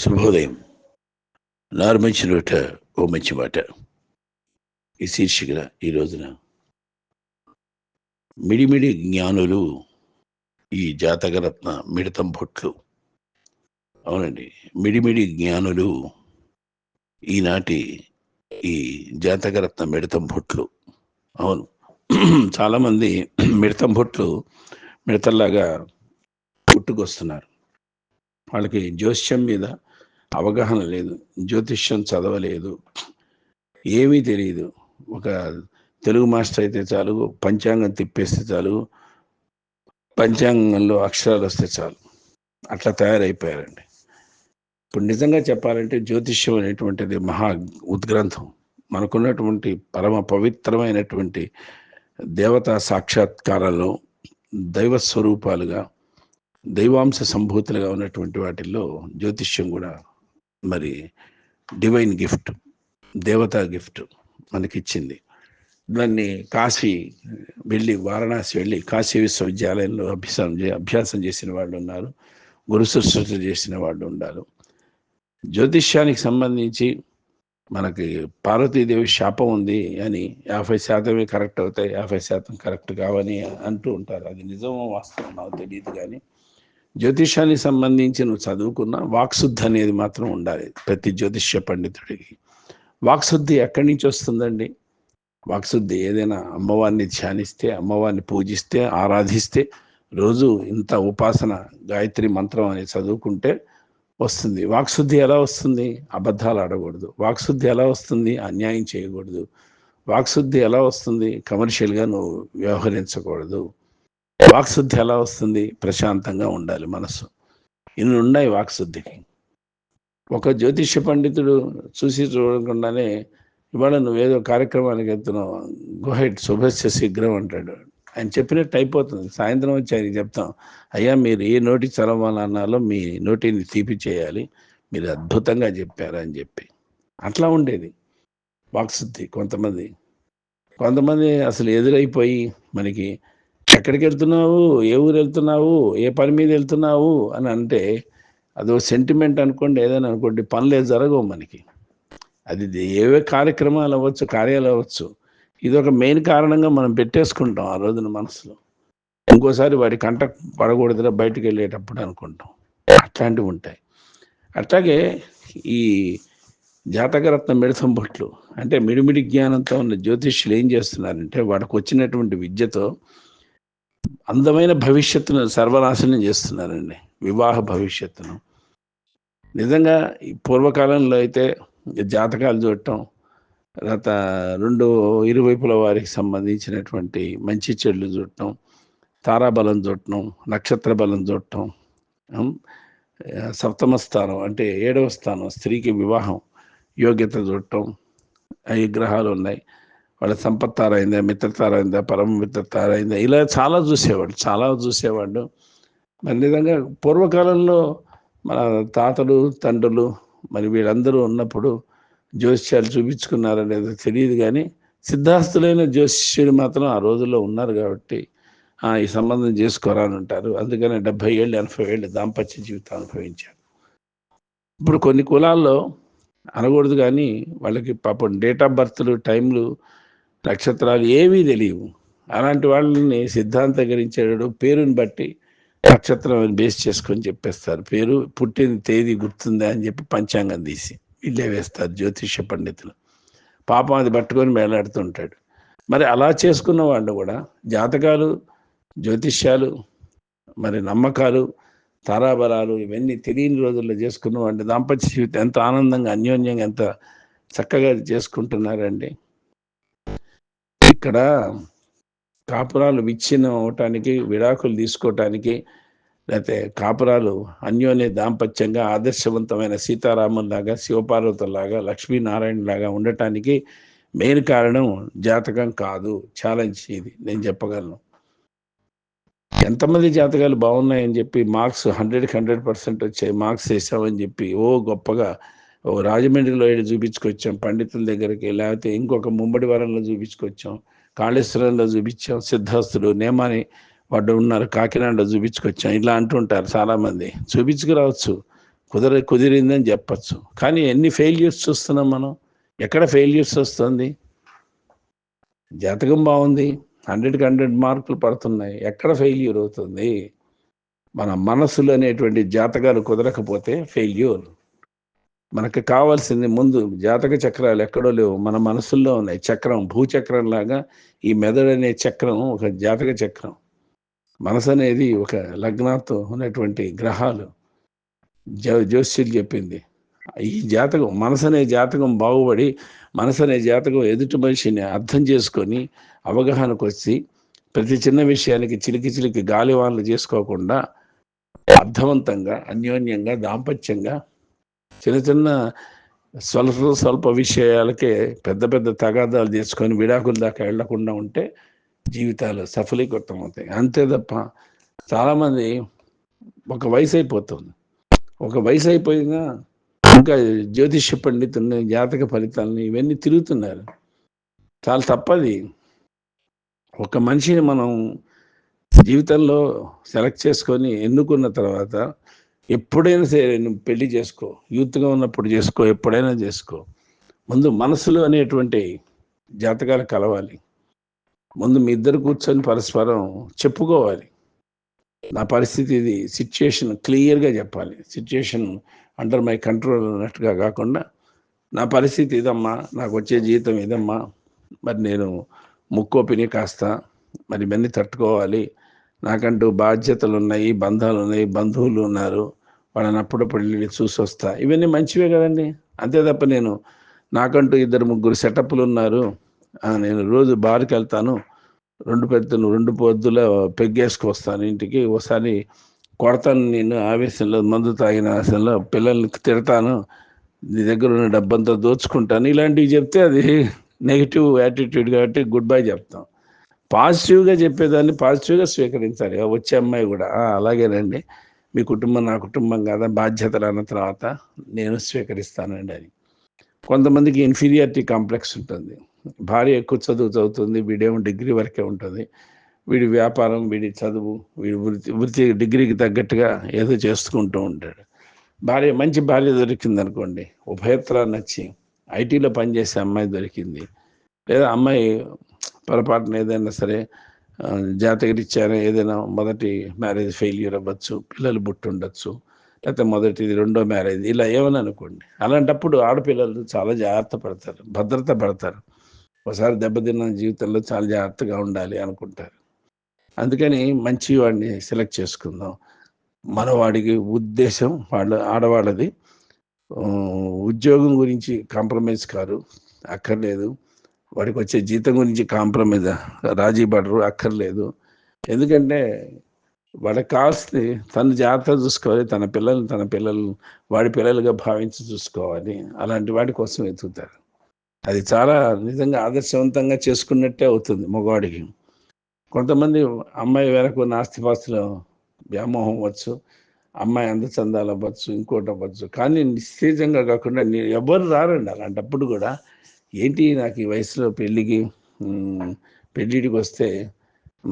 శుభోదయం. నార్మంచి నోట ఓ మంచి మాట ఈ శీర్షికన ఈ రోజున మిడిమిడి జ్ఞానులు ఈ జాతకరత్న మిడతం భొట్లు. అవునండి, మిడిమిడి జ్ఞానులు ఈనాటి ఈ జాతకరత్న మిడతం భొట్లు. అవును, చాలామంది మిడతం భొట్లు మిడతల్లాగా పుట్టుకొస్తున్నారు. వాళ్ళకి జ్యోతిష్యం మీద అవగాహన లేదు, జ్యోతిష్యం చదవలేదు, ఏమీ తెలియదు. ఒక తెలుగు మాస్టర్ అయితే చాలు, పంచాంగం తిప్పేస్తే చాలు, పంచాంగంలో అక్షరాలు వస్తే చాలు, అట్లా తయారైపోయారండి. ఇప్పుడు నిజంగా చెప్పాలంటే జ్యోతిష్యం అనేటువంటిది మహా ఉద్గ్రంథం. మనకున్నటువంటి పరమ పవిత్రమైనటువంటి దేవతా సాక్షాత్కారాల్లో దైవ స్వరూపాలుగా, దైవాంశ సంభూతులుగా ఉన్నటువంటి వాటిల్లో జ్యోతిష్యం కూడా మరి డివైన్ గిఫ్ట్, దేవతా గిఫ్ట్ మనకిచ్చింది. దాన్ని కాశీ వెళ్ళి, వారణాసి వెళ్ళి కాశీ విశ్వవిద్యాలయంలో అభ్యాసం చేసిన వాళ్ళు ఉన్నారు, గురు శుశ్రూష చేసిన వాళ్ళు ఉన్నారు. జ్యోతిష్యానికి సంబంధించి మనకి పార్వతీదేవి శాపం ఉంది అని 50% కరెక్ట్ అవుతాయి, 50% కరెక్ట్ కావని అంటూ ఉంటారు. అది నిజమో వాస్తవం నాకు తెలియదు, కానీ జ్యోతిష్యానికి సంబంధించి నువ్వు చదువుకున్న వాక్శుద్ధి అనేది మాత్రం ఉండాలి ప్రతి జ్యోతిష్య పండితుడికి. వాక్శుద్ధి ఎక్కడి నుంచి వస్తుందండి? వాక్శుద్ధి ఏదైనా అమ్మవారిని ధ్యానిస్తే, అమ్మవారిని పూజిస్తే, ఆరాధిస్తే, రోజు ఇంత ఉపాసన గాయత్రి మంత్రం అని చదువుకుంటే వస్తుంది. వాక్శుద్ధి ఎలా వస్తుంది? అబద్ధాలు ఆడకూడదు. వాక్శుద్ధి ఎలా వస్తుంది? అన్యాయం చేయకూడదు. వాక్శుద్ధి ఎలా వస్తుంది? కమర్షియల్గా నువ్వు వ్యవహరించకూడదు. వాక్శుద్ధి ఎలా వస్తుంది? ప్రశాంతంగా ఉండాలి మనసు. ఇన్ని ఉన్నాయి వాక్శుద్ధికి. ఒక జ్యోతిష్య పండితుడు చూసి చూడకుండానే ఇవాళ నువ్వేదో కార్యక్రమానికి వెళ్తున్నావు, గోహెడ్ శుభస్య శీఘ్రం అంటాడు. ఆయన చెప్పినట్టు అయిపోతుంది. సాయంత్రం వచ్చి ఆయనకి చెప్తాం, అయ్యా మీరు ఏ నోటి చదవాలన్నాలో మీ నోటిని తీపి చేయాలి, మీరు అద్భుతంగా చెప్పారు అని చెప్పి. అట్లా ఉండేది వాక్శుద్ధి. కొంతమంది అసలు ఎదురైపోయి మనకి ఎక్కడికి వెళ్తున్నావు, ఏ ఊరు వెళ్తున్నావు, ఏ పని మీద వెళ్తున్నావు అని అంటే అదో సెంటిమెంట్ అనుకోండి, ఏదైనా అనుకోండి, పనులు జరగవు మనకి. అది ఏవే కార్యక్రమాలు అవ్వచ్చు, కార్యాలు అవ్వచ్చు, ఇది ఒక మెయిన్ కారణంగా మనం పెట్టేసుకుంటాం ఆ రోజున మనసులో. ఇంకోసారి వాడి కంట పడకూడదురా బయటకు వెళ్ళేటప్పుడు అనుకుంటాం. అట్లాంటివి ఉంటాయి. అట్లాగే ఈ జాతకరత్న మిడతం భొట్లు అంటే మిడిమిడి జ్ఞానంతో ఉన్న జ్యోతిష్యులు ఏం చేస్తున్నారంటే వాడికి వచ్చినటువంటి విద్యతో అందమైన భవిష్యత్తును సర్వనాశనం చేస్తున్నారండి. వివాహ భవిష్యత్తును. నిజంగా ఈ పూర్వకాలంలో అయితే జాతకాలు చూడటం, తర్వాత రెండు ఇరువైపుల వారికి సంబంధించినటువంటి మంచి చెడులు చూడటం, తారాబలం చూడటం, నక్షత్ర బలం చూడటం, సప్తమ స్థానం అంటే 7వ స్థానం స్త్రీకి వివాహం యోగ్యత చూడటం, 5 గ్రహాలు ఉన్నాయి, వాళ్ళ సంపత్తారైందా, మిత్రతారైందా, పరమ మిత్రతారైందా, ఇలా చాలా చూసేవాడు. మరి నిజంగా పూర్వకాలంలో మన తాతలు తండ్రులు మరి వీళ్ళందరూ ఉన్నప్పుడు జ్యోతిష్యాలు చూపించుకున్నారనేది తెలియదు, కానీ సిద్ధాస్తులైన జ్యోతిష్యులు మాత్రం ఆ రోజుల్లో ఉన్నారు కాబట్టి ఈ సంబంధం చేసుకోరా అని ఉంటారు. అందుకని 70 ఏళ్ళు 80 ఏళ్ళు దాంపత్య జీవితం అనుభవించారు. ఇప్పుడు కొన్ని కులాల్లో అనకూడదు, కానీ వాళ్ళకి పాపం డేట్ ఆఫ్ బర్త్లు, టైంలు, నక్షత్రాలు ఏవీ తెలియవు. అలాంటి వాళ్ళని సిద్ధాంతీకరించేటప్పుడు పేరుని బట్టి నక్షత్రం బేస్ చేసుకొని చెప్పేస్తారు. పేరు, పుట్టిన తేదీ గుర్తుందా అని చెప్పి పంచాంగం తీసి వీళ్ళే వేస్తారు జ్యోతిష్య పండితులు. పాపం అది పట్టుకొని వేలాడుతుంటాడు. మరి అలా చేసుకున్న వాళ్ళు కూడా జాతకాలు, జ్యోతిష్యాలు, మరి నమ్మకాలు, తారాబలాలు ఇవన్నీ తెలియని రోజుల్లో చేసుకున్న వాళ్ళు దాంపత్య జీవితం ఎంత ఆనందంగా, అన్యోన్యంగా, ఎంత చక్కగా చేసుకుంటున్నారండి. ఇక్కడ కాపురాలు విచ్ఛిన్నం అవటానికి, విడాకులు తీసుకోవటానికి, లేకపోతే కాపురాలు అన్యోన్య దాంపత్యంగా ఆదర్శవంతమైన సీతారాముల్లాగా, శివపార్వతుల్లాగా, లక్ష్మీనారాయణలాగా ఉండటానికి మెయిన్ కారణం జాతకం కాదు. ఛాలెంజ్ ఇది నేను చెప్పగలను. ఎంతమంది జాతకాలు బాగున్నాయని చెప్పి మార్క్స్ 100కి 100% వచ్చాయి, మార్క్స్ వేసామని చెప్పి గొప్పగా రాజమండ్రిలో చూపించుకొచ్చాం పండితుల దగ్గరికి, లేకపోతే ఇంకొక ముమ్మడి వరంలో చూపించుకొచ్చాం, కాళేశ్వరంలో చూపించాం, సిద్ధాస్తులు నేమాని వాడు ఉన్నారు కాకినాడలో చూపించుకొచ్చాం, ఇలా అంటుంటారు చాలామంది. చూపించుకురావచ్చు, కుదిరిందని చెప్పచ్చు. కానీ ఎన్ని ఫెయిల్యూర్స్ చూస్తున్నాం మనం? ఎక్కడ ఫెయిల్యూర్స్ వస్తుంది? జాతకం బాగుంది, 100కి 100 మార్కులు పడుతున్నాయి, ఎక్కడ ఫెయిల్యూర్ అవుతుంది? మన మనసులు అనేటువంటి జాతకాలు కుదరకపోతే ఫెయిల్యూర్. మనకు కావాల్సింది ముందు జాతక చక్రాలు ఎక్కడో లేవు, మన మనసుల్లో ఉన్నాయి. చక్రం, భూచక్రం లాగా ఈ మెదడు అనే చక్రం ఒక జాతక చక్రం. మనసు అనేది ఒక లగ్నాతో ఉన్నటువంటి గ్రహాలు. జ్యోతిష్యులు చెప్పింది ఈ జాతకం. మనసు అనే జాతకం బాగుపడి, మనసు అనే జాతకం ఎదుటి మనిషిని అర్థం చేసుకొని అవగాహనకు వచ్చి ప్రతి చిన్న విషయానికి చిలికి చిలికి గాలివాన్లు చేసుకోకుండా అర్థవంతంగా, అన్యోన్యంగా, దాంపత్యంగా చిన్న చిన్న స్వల్ప విషయాలకే పెద్ద పెద్ద తగాదాలు చేసుకొని విడాకుల దాకా వెళ్లకుండా ఉంటే జీవితాలు సఫలీకృతం అవుతాయి. అంతే తప్ప చాలామంది ఒక వయసు అయిపోతుంది, ఒక వయసు అయిపోయినా ఇంకా జ్యోతిష్య పండితుల్ని, జాతక ఫలితాలని ఇవన్నీ తిరుగుతున్నారు. చాలా తప్పది. ఒక మనిషిని మనం జీవితంలో సెలెక్ట్ చేసుకొని ఎన్నుకున్న తర్వాత ఎప్పుడైనా సరే నువ్వు పెళ్లి చేసుకో, యూత్గా ఉన్నప్పుడు చేసుకో, ఎప్పుడైనా చేసుకో. ముందు మనసులు అనేటువంటి జాతకాలు కలవాలి. ముందు మీ ఇద్దరు కూర్చొని పరస్పరం చెప్పుకోవాలి. నా పరిస్థితి ఇది, సిచ్యుయేషన్ క్లియర్గా చెప్పాలి. సిచ్యుయేషన్ అండర్ మై కంట్రోల్ అన్నట్టుగా కాకుండా, నా పరిస్థితి ఇదమ్మా, నాకు వచ్చే జీవితం ఇదమ్మా, మరి నేను ముక్కోపిని కాస్త మరి ఇవన్నీ తట్టుకోవాలి, నాకంటూ బాధ్యతలు ఉన్నాయి, బంధాలు ఉన్నాయి, బంధువులు ఉన్నారు, వాళ్ళని అప్పుడప్పుడు వెళ్ళి చూసి వస్తా. ఇవన్నీ మంచివే కదండి. అంతే తప్ప నేను నాకంటూ 2-3 సెటప్లు ఉన్నారు, నేను రోజు బార్కి వెళ్తాను, 2 పొద్దుల పెగ్గేసుకొస్తాను ఇంటికి, ఒకసారి కొడతాను, నేను ఆవేశంలో మందు తాగిన ఆవేశంలో పిల్లల్ని తిడతాను, నీ దగ్గర ఉన్న డబ్బంతా దోచుకుంటాను, ఇలాంటివి చెప్తే అది నెగిటివ్ యాటిట్యూడ్ కాబట్టి గుడ్ బై చెప్తాం. పాజిటివ్గా చెప్పేదాన్ని పాజిటివ్గా స్వీకరించాలి. వచ్చే అమ్మాయి కూడా అలాగేనండి, మీ కుటుంబం నా కుటుంబం కదా, బాధ్యతలు అన్న తర్వాత నేను స్వీకరిస్తానండి అని. కొంతమందికి ఇన్ఫీరియారిటీ కాంప్లెక్స్ ఉంటుంది. భార్య ఎక్కువ చదువుతుంది, వీడేమో డిగ్రీ వరకే ఉంటుంది, వీడి వ్యాపారం, వీడి చదువు, వీడి వృత్తి డిగ్రీకి తగ్గట్టుగా ఏదో చేసుకుంటూ ఉంటాడు. మంచి భార్య దొరికింది అనుకోండి, ఉభయత్రా నచ్చి ఐటీలో పనిచేసే అమ్మాయి దొరికింది, లేదా అమ్మాయి పొరపాటున ఏదైనా సరే జాతకరీత్యానే ఏదైనా మొదటి మ్యారేజ్ ఫెయిల్యూర్ అవ్వచ్చు, పిల్లలు పుట్టి ఉండొచ్చు, లేకపోతే మొదటిది రెండో మ్యారేజ్ ఇలా ఏమని అనుకోండి. అలాంటప్పుడు ఆడపిల్లలు చాలా జాగ్రత్త పడతారు, భద్రత పడతారు. ఒకసారి దెబ్బతిన్న జీవితంలో చాలా జాగ్రత్తగా ఉండాలి అనుకుంటారు. అందుకని మంచి వాడిని సెలెక్ట్ చేసుకుందాం. మనవాడికి ఉద్దేశం ఆడవాళ్ళది ఉద్యోగం గురించి కాంప్రమైజ్ కారు, అక్కర్లేదు. వాడికి వచ్చే జీతం గురించి కాంప్రమైజ్ రాజీ పడరు, అక్కర్లేదు. ఎందుకంటే వాడికి కావాల్సింది తను జాగ్రత్తగా చూసుకోవాలి, తన పిల్లలు వాడి పిల్లలుగా భావించి చూసుకోవాలి. అలాంటి వాడి కోసం వెతుకుతారు. అది చాలా నిజంగా ఆదర్శవంతంగా చేసుకున్నట్టే అవుతుంది మగవాడికి. కొంతమంది అమ్మాయి వెనక ఉన్న ఆస్తిపాస్తులు వ్యామోహం అవ్వచ్చు, అమ్మాయి అందచందాలు అవ్వచ్చు, ఇంకోటి అవ్వచ్చు, కానీ నిశ్చేజంగా కాకుండా ఎవరు రారండి అలాంటప్పుడు కూడా. ఏంటి నాకు ఈ వయసులో పెళ్ళిడికి వస్తే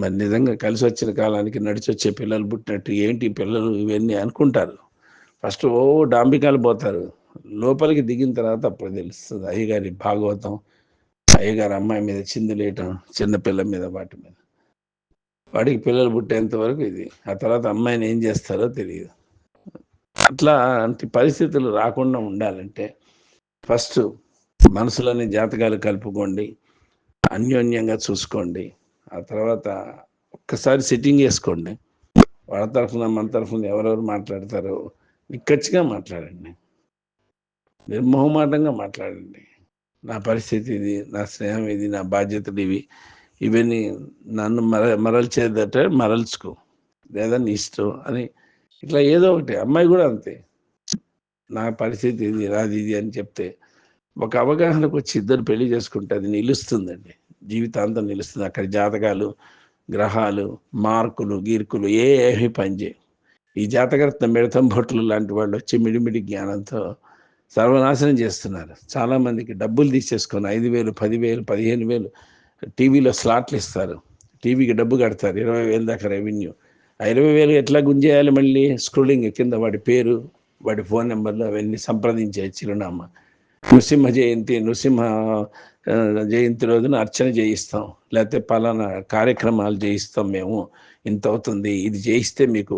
మరి నిజంగా కలిసి వచ్చిన కాలానికి నడిచి వచ్చే పిల్లలు పుట్టినట్టు ఏంటి పిల్లలు ఇవన్నీ అనుకుంటారు. ఫస్ట్ డాంబికాలు పోతారు, లోపలికి దిగిన తర్వాత అప్పుడు తెలుస్తుంది అయ్యగారి భాగవతం, అయ్యగారు అమ్మాయి మీద చిందులేయటం, చిన్నపిల్ల మీద, వాటి మీద. వాడికి పిల్లలు పుట్టేంత వరకు ఇది, ఆ తర్వాత అమ్మాయిని ఏం చేస్తారో తెలియదు. అట్లాంటి పరిస్థితులు రాకుండా ఉండాలంటే ఫస్ట్ మనసులోని జాతకాలు కలుపుకోండి, అన్యోన్యంగా చూసుకోండి. ఆ తర్వాత ఒక్కసారి సిట్టింగ్ వేసుకోండి. వాళ్ళ తరఫున మన తరఫున ఎవరెవరు మాట్లాడతారో నిక్కచ్చిగా మాట్లాడండి, నిర్మోహమాటంగా మాట్లాడండి. నా పరిస్థితి ఇది, నా స్నేహం ఇది, నా బాధ్యతలు ఇవి, ఇవన్నీ నన్ను మరల్చేదట మరల్చుకో, లేదా నీ ఇష్టం అని ఇట్లా ఏదో ఒకటి. అమ్మాయి కూడా అంతే, నా పరిస్థితి ఇది, నాది ఇది అని చెప్తే ఒక అవగాహనకు వచ్చి ఇద్దరు పెళ్లి చేసుకుంటే అది నిలుస్తుందండి, జీవితాంతం నిలుస్తుంది. అక్కడ జాతకాలు, గ్రహాలు, మార్కులు, గీర్కులు ఏమీ పనిచేయవు. ఈ జాతకరత్న మిడతం భొట్లు లాంటి వాళ్ళు వచ్చి మిడిమిడి జ్ఞానంతో సర్వనాశనం చేస్తున్నారు. చాలామందికి డబ్బులు తీసేసుకొని 5,000, 10,000, 15,000 టీవీలో స్లాట్లు ఇస్తారు, టీవీకి డబ్బు కడతారు, 20,000 దాకా రెవెన్యూ. ఆ 20,000 ఎట్లా గుంజేయాలి? మళ్ళీ స్క్రోలింగ్ కింద వాడి పేరు, వాడి ఫోన్ నెంబర్లు అవన్నీ సంప్రదించే చిరునామా. నృసింహ జయంతి, జయంతి రోజున అర్చన చేయిస్తాం, లేకపోతే పలానా కార్యక్రమాలు చేయిస్తాం మేము, ఇంత అవుతుంది, ఇది చేయిస్తే మీకు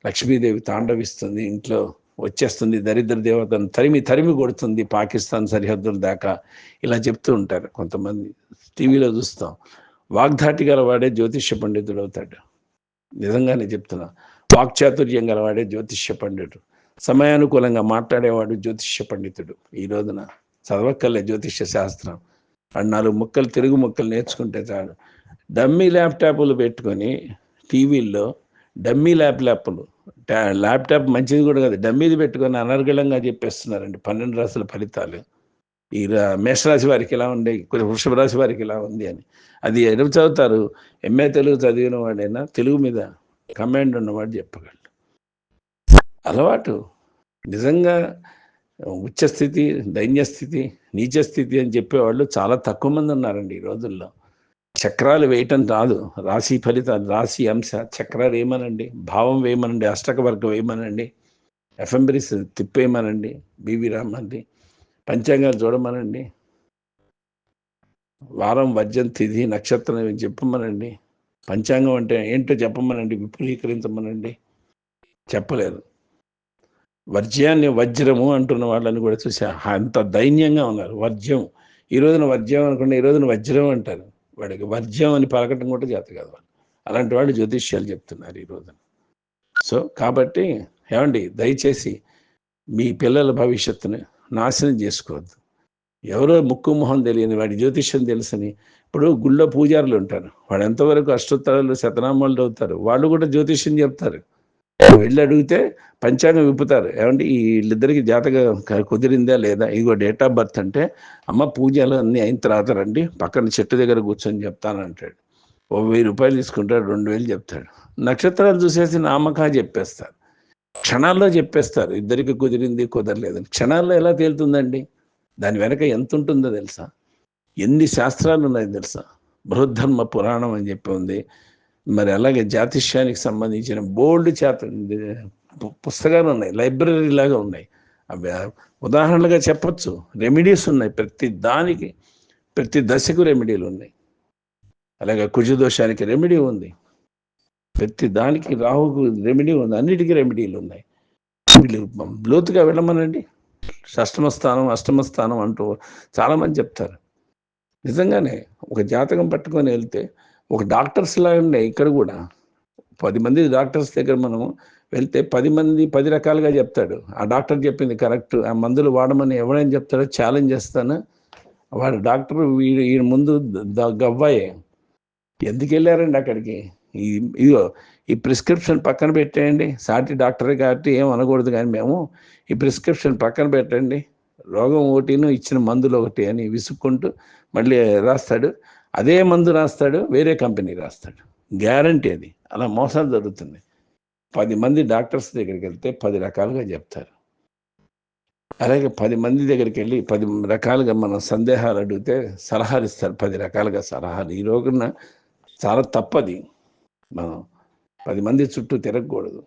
లక్ష్మీదేవి తాండవిస్తుంది, ఇంట్లో వచ్చేస్తుంది, దరిద్ర దేవతను తరిమి తరిమి కొడుతుంది పాకిస్తాన్ సరిహద్దుల దాకా, ఇలా చెప్తూ ఉంటారు కొంతమంది. టీవీలో చూస్తాం. వాగ్ధాటి గలవాడే జ్యోతిష్య పండితుడు అవుతాడు. నిజంగానే చెప్తున్నా. వాక్చాతుర్యం గలవాడే జ్యోతిష్య పండితుడు. సమయానుకూలంగా మాట్లాడేవాడు జ్యోతిష్య పండితుడు. ఈ రోజున చదవక్కర్లే జ్యోతిష్య శాస్త్రం. 4 ముక్కలు తెలుగు ముక్కలు నేర్చుకుంటే చాలు. డమ్మీ ల్యాప్టాప్లు పెట్టుకొని టీవీల్లో డమ్మీ ల్యాప్టాప్లు, ల్యాప్టాప్ మంచిది కూడా కాదు, డమ్మీది పెట్టుకొని అనర్గళంగా చెప్పేస్తున్నారండి 12 రాశుల ఫలితాలు. ఈ మేషరాశి వారికి ఇలా ఉండే, కొంచెం వృషభ రాశి వారికి ఇలా ఉంది అని. అది ఎవరు చదువుతారు? ఎంఏ తెలుగు చదివిన వాడైనా, తెలుగు మీద కమాండ్ ఉన్నవాడు చెప్పగలడు. అలవాటు నిజంగా ఉచ్చస్థితి, దైన్యస్థితి, నీచస్థితి అని చెప్పేవాళ్ళు చాలా తక్కువ మంది ఉన్నారండి ఈ రోజుల్లో. చక్రాలు వేయటం రాదు, రాశి ఫలితాలు, రాశి అంశ చక్రాలు వేయమనండి, భావం వేయమనండి, అష్టక వర్గం వేయమనండి, ఎఫ్ఎంబ్రిస్ తిప్పేయమనండి, బివి రామన్ది పంచాంగాలు చూడమనండి, వారం వర్జం తిథి నక్షత్రం చెప్పమనండి, పంచాంగం అంటే ఏంటో చెప్పమనండి, విపులీకరించమనండి, చెప్పలేరు. వర్జ్యాన్ని వజ్రము అంటున్న వాళ్ళని కూడా చూసా, అంత దైన్యంగా ఉన్నారు. వర్జ్యం, ఈ రోజున వర్జ్యం అనుకుంటే ఈ రోజున వజ్రం అంటారు. వాడికి వర్జ్యం అని పలకటం కూడా చేత కాదు వాళ్ళు. అలాంటి వాళ్ళు జ్యోతిష్యాలు చెప్తున్నారు ఈ రోజున. సో కాబట్టి ఏమండి, దయచేసి మీ పిల్లల భవిష్యత్తుని నాశనం చేసుకోవద్దు. ఎవరో ముక్కు మొహం తెలియని వాడి జ్యోతిష్యం తెలుసని, ఇప్పుడు గుళ్ళో పూజారులు ఉంటారు, వాడు ఎంతవరకు అష్టోత్తరాలు శతనామాలు అవుతారు, వాళ్ళు కూడా జ్యోతిష్యం చెప్తారు. వెళ్ళి అడిగితే పంచాంగం విప్పుతారు. ఏమంటే వీళ్ళిద్దరికి జాతకం కుదిరిందా లేదా, ఇగో డేట్ ఆఫ్ బర్త్ అంటే, అమ్మ పూజలు అన్నీ అయిన తర్వాత రండి, పక్కన చెట్టు దగ్గర కూర్చొని చెప్తానంటాడు. ఓ 1000 రూపాయలు తీసుకుంటాడు, 2000 చెప్తాడు. నక్షత్రాలు చూసేసి నామకా చెప్పేస్తారు, క్షణాల్లో చెప్పేస్తారు. ఇద్దరికి కుదిరింది కుదరలేదని క్షణాల్లో ఎలా తేలుతుందండి? దాని వెనక ఎంత ఉంటుందో తెలుసా? ఎన్ని శాస్త్రాలు ఉన్నాయి తెలుసా? బృహద్ధర్మ పురాణం అని చెప్పి ఉంది. మరి అలాగే జ్యోతిష్యానికి సంబంధించిన బోల్డ్ పుస్తకాలు ఉన్నాయి, లైబ్రరీ లాగా ఉన్నాయి. అవి ఉదాహరణలుగా చెప్పచ్చు. రెమెడీస్ ఉన్నాయి, ప్రతి దానికి, ప్రతి దశకు రెమెడీలు ఉన్నాయి. అలాగే కుజదోషానికి రెమెడీ ఉంది, ప్రతి దానికి రాహుకు రెమెడీ ఉంది, అన్నిటికీ రెమెడీలు ఉన్నాయి. వీళ్ళు లోతుగా వెళ్ళమనండి. షష్టమ స్థానం, అష్టమ స్థానం అంటూ చాలామంది చెప్తారు. నిజంగానే ఒక జాతకం పట్టుకొని వెళ్తే ఒక డాక్టర్స్ లాగా ఉన్నాయి. ఇక్కడ కూడా 10 మంది డాక్టర్స్ దగ్గర మనం వెళ్తే 10 మంది 10 రకాలుగా చెప్తాడు. ఆ డాక్టర్ చెప్పింది కరెక్ట్, ఆ మందులు వాడమని ఎవరైనా చెప్తాడో ఛాలెంజ్ చేస్తాను. వాడు డాక్టర్ వీడి ముందు గవ్వాయే. ఎందుకు వెళ్ళారండి అక్కడికి? ఇదిగో ఈ ప్రిస్క్రిప్షన్ పక్కన పెట్టేయండి, సాటి డాక్టరే కాబట్టి ఏం అనకూడదు, కానీ మేము ఈ ప్రిస్క్రిప్షన్ పక్కన పెట్టండి, రోగం ఒకటిను ఇచ్చిన మందులు ఒకటి అని విసుక్కుంటూ మళ్ళీ రాస్తాడు. అదే మందు రాస్తాడు, వేరే కంపెనీ రాస్తాడు, గ్యారంటీ అది. అలా మోసాలు జరుగుతుంది. 10 మంది డాక్టర్స్ దగ్గరికి వెళ్తే 10 రకాలుగా చెప్తారు. అలాగే 10 మంది దగ్గరికి వెళ్ళి 10 రకాలుగా మనం సందేహాలు అడిగితే సలహాలు ఇస్తారు, 10 రకాలుగా సలహాలు. ఈ రోజున చాలా తప్పది. మనం 10 మంది చుట్టూ తిరగకూడదు,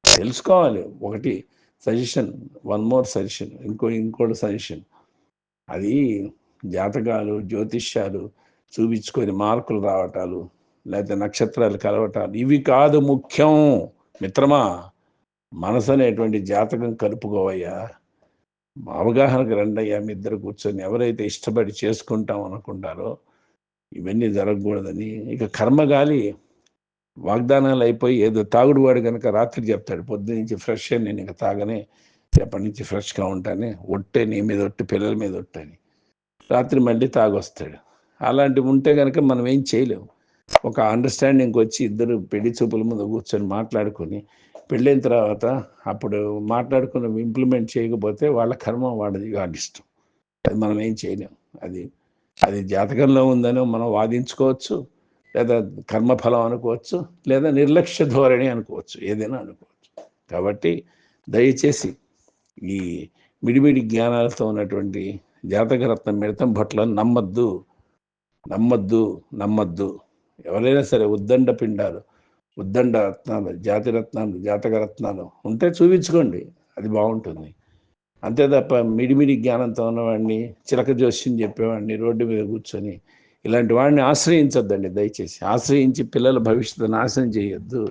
తెలుసుకోవాలి. ఒకటి సజెషన్, 1 మోర్ సజెషన్, ఇంకోటి సజెషన్. అది జాతకాలు, జ్యోతిష్యాలు చూపించుకొని మార్కులు రావటాలు, లేకపోతే నక్షత్రాలు కలవటాలు, ఇవి కాదు ముఖ్యం మిత్రమా. మనసు అనేటువంటి జాతకం కలుపుకోవయ్యా, అవగాహనకు రండయ్యా. మీ ఇద్దరు కూర్చొని ఎవరైతే ఇష్టపడి చేసుకుంటాం అనుకుంటారో ఇవన్నీ జరగకూడదని. ఇక కర్మగాలి వాగ్దానాలు అయిపోయి ఏదో తాగుడు వాడు కనుక రాత్రి చెప్తాడు, పొద్దు నుంచి ఫ్రెష్ అని, నేను ఇక తాగనే, రేపటి నుంచి ఫ్రెష్గా ఉంటానే, ఒట్టే నీ మీద ఒట్టి, పిల్లల మీద ఒట్టని, రాత్రి మళ్ళీ తాగొస్తాడు. అలాంటివి ఉంటే కనుక మనం ఏం చేయలేము. ఒక అండర్స్టాండింగ్కి వచ్చి ఇద్దరు పెళ్లి చూపుల ముందు కూర్చొని మాట్లాడుకొని, పెళ్ళైన తర్వాత అప్పుడు మాట్లాడుకుని ఇంప్లిమెంట్ చేయకపోతే వాళ్ళ కర్మ వాడిది, వాళ్ళ ఇష్టం. అది మనం ఏం చేయలేము. అది జాతకంలో ఉందని మనం వాదించుకోవచ్చు, లేదా కర్మఫలం అనుకోవచ్చు, లేదా నిర్లక్ష్య ధోరణి అనుకోవచ్చు, ఏదైనా అనుకోవచ్చు. కాబట్టి దయచేసి ఈ మిడిమిడి జ్ఞానాలతో ఉన్నటువంటి జాతకరత్నం మిడతం భట్లను నమ్మద్దు, నమ్మద్దు, నమ్మద్దు. ఎవరైనా సరే ఉద్దండ పిండాలు, ఉద్దండ రత్నాలు, జాతిరత్నాలు, జాతక రత్నాలు ఉంటే చూపించుకోండి. అది బాగుంటుంది. అంతే తప్ప మిడిమిడి జ్ఞానంతో ఉన్నవాడిని, చిలక జోస్యం చెప్పేవాడిని రోడ్డు మీద కూర్చొని ఇలాంటి వాడిని ఆశ్రయించొద్దండి దయచేసి. ఆశ్రయించి పిల్లల భవిష్యత్తు నాశనం చేయొద్దు.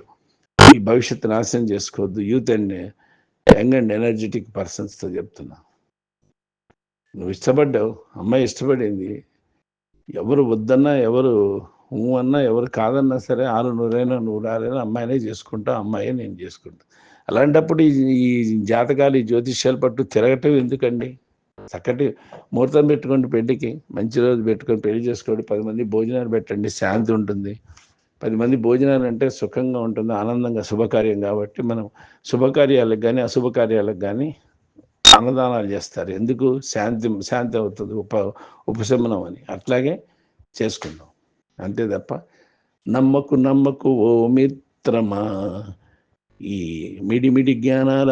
ఈ భవిష్యత్తు నాశనం చేసుకోవద్దు. Youth and young and energetic పర్సన్స్తో చెప్తున్నా. నువ్వు ఇష్టపడ్డావు, అమ్మాయి ఇష్టపడింది. ఎవరు వద్దన్నా, ఎవరు అన్నా, ఎవరు కాదన్నా సరే, ఆరు నూరైనా నూరారైనా అమ్మాయినే చేసుకుంటా, అమ్మాయే నేను చేసుకుంటా. అలాంటప్పుడు ఈ జాతకాలు, ఈ జ్యోతిష్యాల పట్టు తిరగటం ఎందుకండి? చక్కటి ముహూర్తం పెట్టుకోండి, పెళ్లికి మంచి రోజు పెట్టుకొని పెళ్లి చేసుకోండి, 10 మంది భోజనాలు పెట్టండి, శాంతి ఉంటుంది. 10 మంది భోజనాలు అంటే సుఖంగా ఉంటుంది, ఆనందంగా, శుభకార్యం కాబట్టి మనం శుభకార్యాలకు కానీ అశుభకార్యాలకు కానీ అన్నదానాలు చేస్తారు. ఎందుకు? శాంతి శాంతి అవుతుంది, ఉపశమనం అని. అట్లాగే చేసుకుందాం, అంతే తప్ప నమ్మకు నమ్మకు ఓ మిత్రమా ఈ మిడిమిడి జ్ఞానాల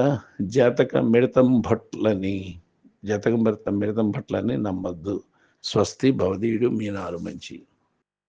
జాతకం మిడతం భట్లని నమ్మద్దు. స్వస్తి భవదీయుడు మీనారు మంచి.